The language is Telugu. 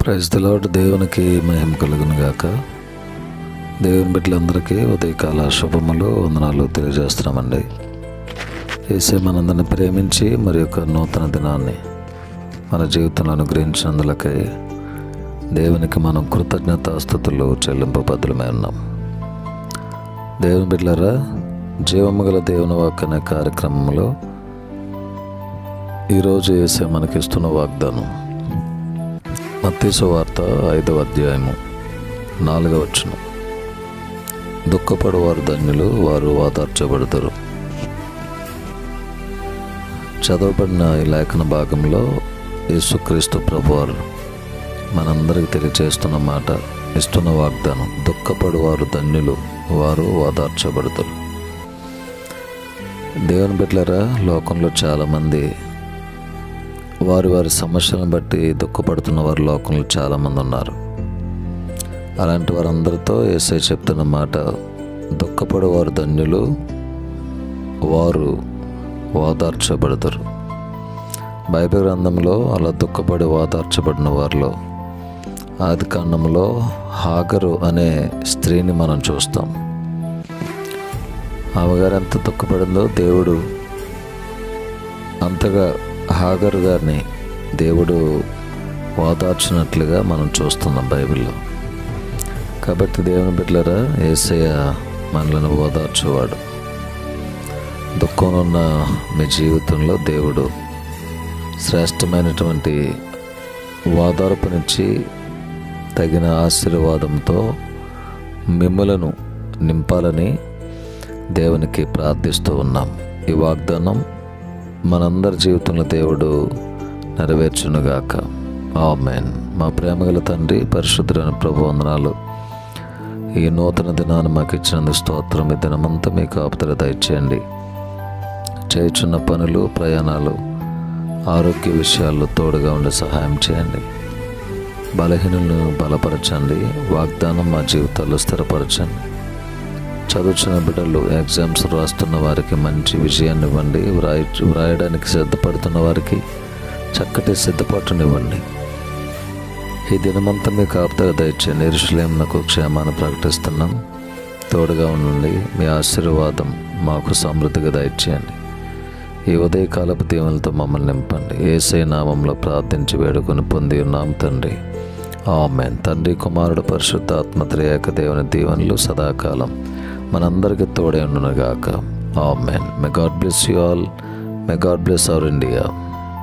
Praise the lord. దేవునికి మహిమ కలుగును గాక. దేవుని బిడ్డలందరికీ ఉదయకాల శుభములు, వందనాలు తెలియజేస్తున్నామండి. యేసే మనందరిని ప్రేమించి మరి యొక్క నూతన దినాన్ని మన జీవితంలో అనుగ్రహించినందులకై దేవునికి మనం కృతజ్ఞతాస్తుతులు చెల్లింపబద్ధులమై ఉన్నాం. దేవుని బిడ్డలారా, జీవము గల దేవుని వాక్కు అనే కార్యక్రమంలో ఈరోజు యేసే మనకిస్తున్న వాగ్దానం మత్తయి సువార్త 5వ అధ్యాయము 4వ వచనం. దుఃఖపడువారు ధన్యులు, వారు ఓదార్చబడతారు. చదవబడిన ఈ లేఖన భాగంలో యేసుక్రీస్తు ప్రభువారు మనందరికీ తెలియజేస్తున్న మాట, ఇస్తున్న వాగ్దానం, దుఃఖపడువారు ధన్యులు, వారు ఓదార్చబడతారు. దేవుని బిడ్డలారా, లోకంలో చాలామంది వారి సమస్యలను బట్టి దుఃఖపడుతున్న వారు లోకంలో చాలామంది ఉన్నారు. అలాంటి వారందరితో యేసయ్య చెప్తున్న మాట, దుఃఖపడేవారు ధన్యులు, వారు ఓదార్చబడతారు. బైబిల్ గ్రంథంలో అలా దుఃఖపడి ఓదార్చబడిన వారిలో ఆదికాండంలో హాగరు అనే స్త్రీని మనం చూస్తాం. ఆమెగారు ఎంత దుఃఖపడిందో దేవుడు అంతగా హాగరు గారిని దేవుడు ఓదార్చినట్లుగా మనం చూస్తున్నాం బైబిల్లో. కాబట్టి దేవుని బిడ్డలారా, యేసయ్య మనలను ఓదార్చేవాడు. దుఃఖంలో ఉన్న మీ జీవితంలో దేవుడు శ్రేష్టమైనటువంటి ఓదార్పునిచ్చి తగిన ఆశీర్వాదంతో మిమ్మలను నింపాలని దేవునికి ప్రార్థిస్తూ ఉన్నాం. ఈ వాగ్దానం మనందరి జీవితంలో దేవుడు నెరవేర్చునుగాక. ఆమేన్. మా ప్రేమగల తండ్రి, పరిశుద్ధులైన ప్రభు, వందనాలు. ఈ నూతన దినాన్ని మాకు ఇచ్చినందుకు స్తోత్రం. ఈ దినమంతా మీకు కాపుదల దయచేయండి. చేయుచున్న పనులు, ప్రయాణాలు, ఆరోగ్య విషయాల్లో తోడుగా ఉండి సహాయం చేయండి. బలహీనులను బలపరచండి. వాగ్దానం మా జీవితాల్లో స్థిరపరచండి. చదువుతున్న బిడ్డలు, ఎగ్జామ్స్ రాస్తున్న వారికి మంచి విజయాన్ని ఇవ్వండి. వ్రాయడానికి సిద్ధపడుతున్న వారికి చక్కటి సిద్ధపాటునివ్వండి. ఈ దినమంతా మీకు కాపుదల దయచేయండి. యెరూషలేమునకు క్షేమాన్ని ప్రకటిస్తున్నాం. తోడుగా ఉండండి. మీ ఆశీర్వాదం మాకు సమృద్ధిగా దయచేయండి. ఈ ఉదయకాలపు దీవెనలతో మమ్మల్ని నింపండి. యేసయ్య నామంలో ప్రార్థించి వేడుకొని పొంది ఉన్నాం తండ్రి. ఆమేన్. తండ్రి, కుమారుడు, పరిశుద్ధాత్మ త్రియేక దేవుని దీవెనలు సదాకాలం మనందరికీ తోడే ఉండునుగాక. ఆమేన్. May God bless you all. May God bless our India.